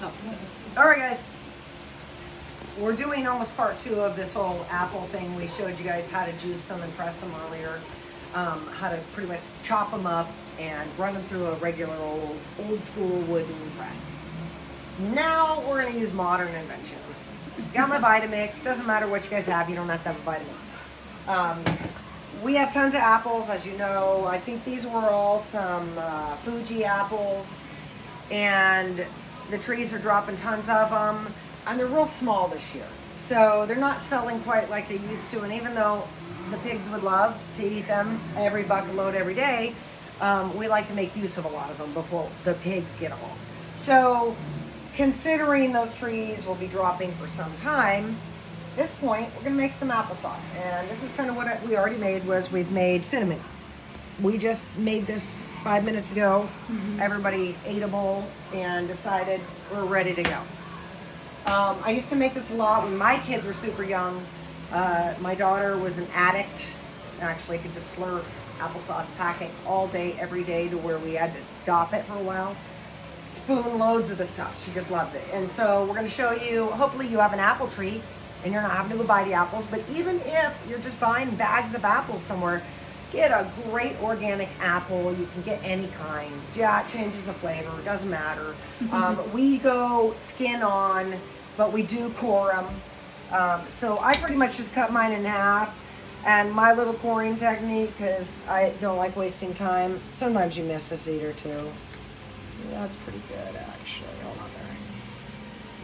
Oh, sorry. All right, guys. We're doing almost part 2 of this whole apple thing. We showed you guys how to juice them and press them earlier. How to pretty much chop them up and run them through a regular old school wooden press. Now we're going to use modern inventions. Got my Vitamix. Doesn't matter what you guys have. You don't have to have a Vitamix. We have tons of apples, as you know. I think these were all some Fuji apples. And the trees are dropping tons of them. And they're real small this year. So they're not selling quite like they used to. And even though the pigs would love to eat them every bucket load every day, we like to make use of a lot of them before the pigs get them all. So considering those trees will be dropping for some time, at this point, we're gonna make some applesauce. And this is kind of what we already made. We've made cinnamon. We just made this 5 minutes ago. Everybody ate a bowl and decided we're ready to go. I used to make this a lot when my kids were super young. My daughter was an addict. Actually, could just slurp applesauce packets all day, every day, to where we had to stop it for a while. Spoon loads of the stuff. She just loves it. And so we're going to show you, hopefully you have an apple tree and you're not having to go buy the apples. But even if you're just buying bags of apples somewhere, get a great organic apple. You can get any kind. Yeah, it changes the flavor. It doesn't matter. We go skin on, but we do core them. So I pretty much just cut mine in half. And my little coring technique, because I don't like wasting time. Sometimes you miss this eater too. Yeah, that's pretty good, actually. Hold on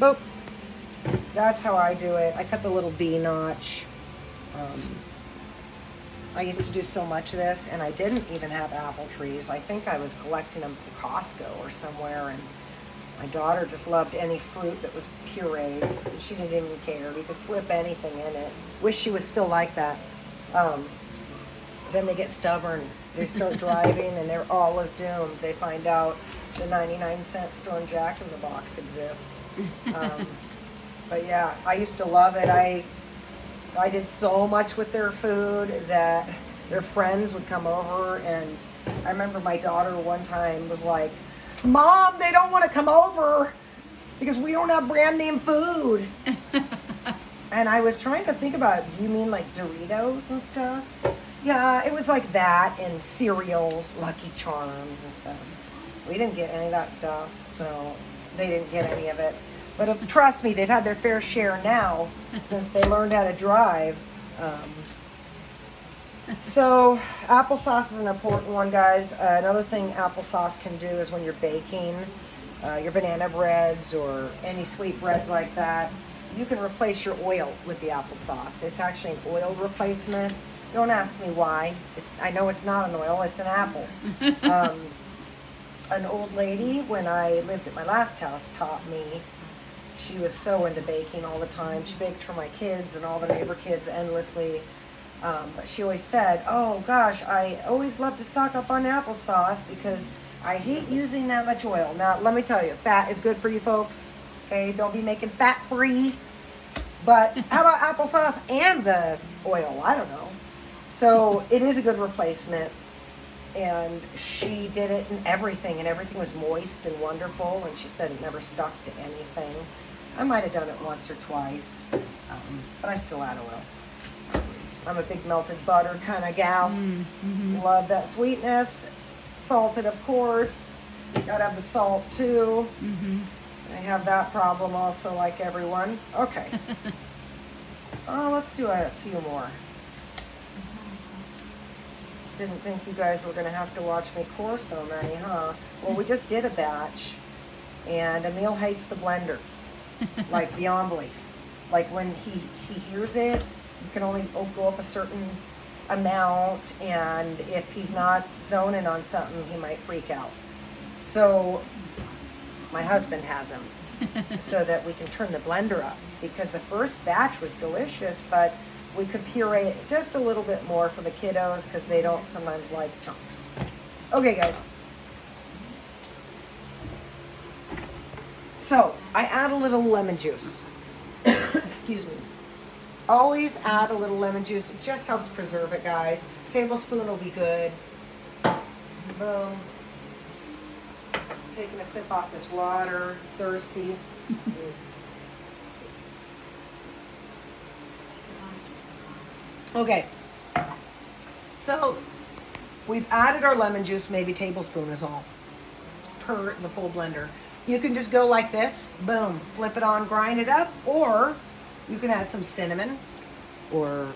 there. Boop. That's how I do it. I cut the little V notch. I used to do so much of this, and I didn't even have apple trees. I think I was collecting them from Costco or somewhere, and my daughter just loved any fruit that was pureed. She didn't even care. We could slip anything in it. Wish she was still like that. Then they get stubborn. They start driving, and they're always doomed. They find out the 99-cent Storm Jack in the box exists. But yeah, I used to love it. I did so much with their food that their friends would come over, and I remember my daughter one time was like, "Mom, they don't want to come over because we don't have brand name food." And I was trying to think about, do you mean like Doritos and stuff? Yeah, it was like that, and cereals, Lucky Charms and stuff. We didn't get any of that stuff, so they didn't get any of it. But trust me, they've had their fair share now since they learned how to drive. So applesauce is an important one, guys. Another thing applesauce can do is when you're baking your banana breads or any sweet breads like that, you can replace your oil with the applesauce. It's actually an oil replacement. Don't ask me why. I know it's not an oil, it's an apple. An old lady, when I lived at my last house, taught me. She was so into baking all the time. She baked for my kids and all the neighbor kids endlessly. But she always said, "Oh gosh, I always love to stock up on applesauce because I hate using that much oil." Now, let me tell you, fat is good for you folks. Okay, don't be making fat free. But how about applesauce and the oil? I don't know. So it is a good replacement. And she did it in everything, and everything was moist and wonderful, and she said it never stuck to anything. I might have done it once or twice, but I still add oil. I'm a big melted butter kind of gal. Love that sweetness. Salted, of course. Gotta have the salt too. I have that problem also, like everyone. Okay. Let's do a few more. Didn't think you guys were going to have to watch me core so many, huh? Well, we just did a batch, and Emil hates the blender, like beyond belief. Like when he hears it, you can only go up a certain amount, and if he's not zoning on something, he might freak out. So my husband has him so that we can turn the blender up, because the first batch was delicious, but we could puree it just a little bit more for the kiddos because they don't sometimes like chunks. Okay, guys. So I add a little lemon juice. Excuse me. Always add a little lemon juice. It just helps preserve it, guys. Tablespoon will be good. Boom. taking a sip off this water, thirsty. Okay, so we've added our lemon juice, maybe tablespoon is all, per the full blender. You can just go like this, boom, flip it on, grind it up, or you can add some cinnamon, or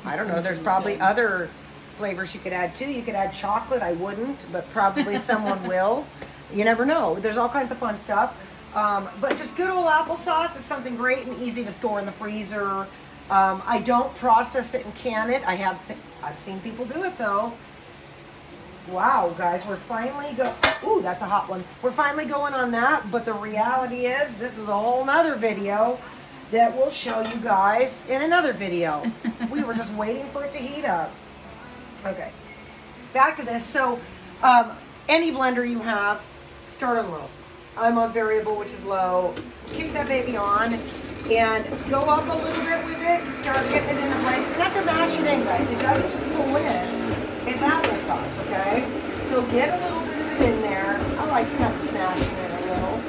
I don't know, there's probably other flavors you could add too. You could add chocolate, I wouldn't, but probably someone will. You never know. There's all kinds of fun stuff. But just good old applesauce is something great and easy to store in the freezer. I don't process it and can it. I've seen people do it though. Wow, guys, we're finally ooh, that's a hot one. We're finally going on that, but the reality is this is a whole nother video that we'll show you guys in another video. We were just waiting for it to heat up. Okay, back to this. So any blender you have, start on low. I'm on variable, which is low. Kick that baby on and go up a little bit with it. Start getting it in the blender. You have to mash it in, guys. It doesn't just pull in. It's applesauce, okay? So get a little bit of it in there. I like kind of smashing it a little.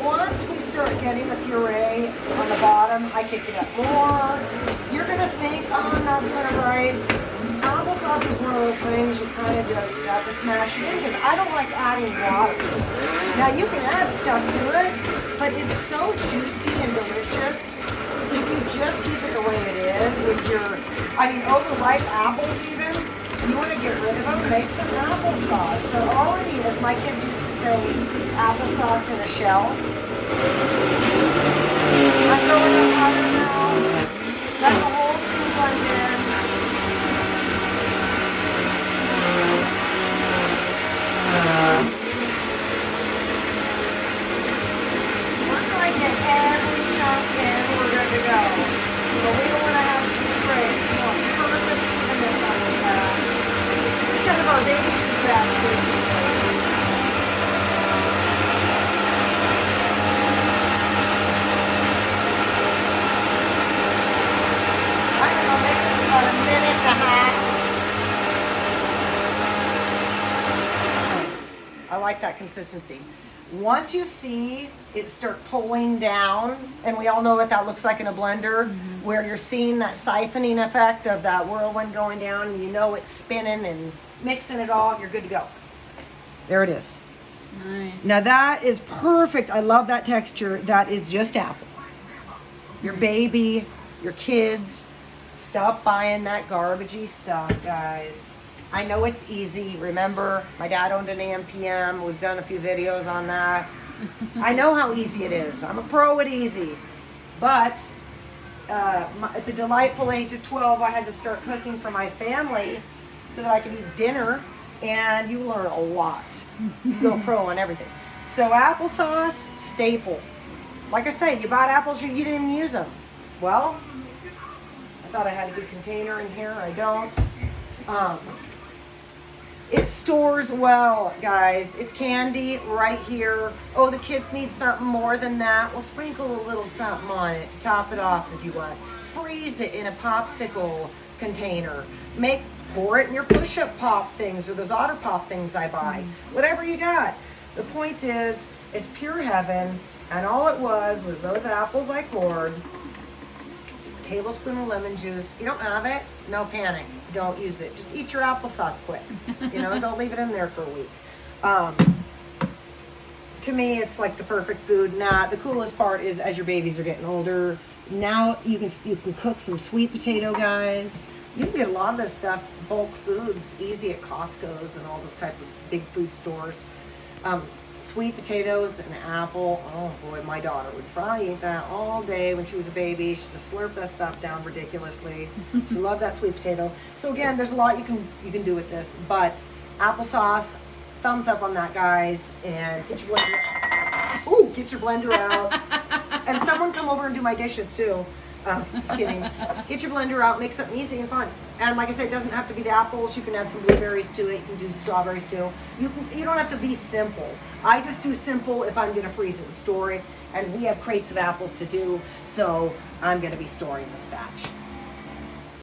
Once we start getting the puree on the bottom, I kick it up more. You're gonna think, oh, I'm not doing it right. Applesauce is one of those things you kind of just got to smash it in because I don't like adding water. Now you can add stuff to it, but it's so juicy and delicious. If you just keep it the way it is with your, overripe apples even, you want to get rid of them, make some applesauce. There already, as my kids used to say, applesauce in a shell. I'm throwing up water now. Let the whole thing blend in. Once I get every chunk in, we're good to go. But we don't want to have some sprays. We want perfect evenness on this batch. This is kind of our baby food batch, basically. I don't know, maybe it's about a minute and a half. I like that consistency. Once you see it start pulling down, and we all know what that looks like in a blender, where you're seeing that siphoning effect of that whirlwind going down, and you know it's spinning and mixing it all, you're good to go. There it is. Nice. Now that is perfect. I love that texture. That is just apple. Your baby, your kids, stop buying that garbagey stuff, guys. I know it's easy. Remember, my dad owned an AMPM. We've done a few videos on that. I know how easy it is. I'm a pro at easy. But at the delightful age of 12, I had to start cooking for my family so that I could eat dinner. And you learn a lot. You go pro on everything. So applesauce, staple. Like I say, you bought apples, you didn't even use them. Well, I thought I had a good container in here. I don't. It stores well, guys. It's candy right here. Oh, the kids need something more than that. Well, sprinkle a little something on it to top it off if you want. Freeze it in a popsicle container. Pour it in your push-up pop things or those Otter Pop things I buy. Whatever you got. The point is, it's pure heaven, and all it was those apples I cored, tablespoon of lemon juice. If you don't have it, no panic. Don't use it. Just eat your applesauce quick. Don't leave it in there for a week. To me, it's like the perfect food. The coolest part is as your babies are getting older, now you can cook some sweet potato, guys. You can get a lot of this stuff, bulk foods, easy at Costco's and all those type of big food stores. Sweet potatoes and apple. Oh boy, my daughter would probably eat that all day when she was a baby. She just slurped that stuff down ridiculously. She loved that sweet potato. So again, there's a lot you can do with this. But applesauce, thumbs up on that, guys. And get your blender. Ooh, get your blender out. And someone come over and do my dishes too. Just kidding. Get your blender out, make something easy and fun. And like I said, it doesn't have to be the apples. You can add some blueberries to it. You can do strawberries too. You don't have to be simple. I just do simple if I'm gonna freeze it and store it. And we have crates of apples to do, so I'm gonna be storing this batch.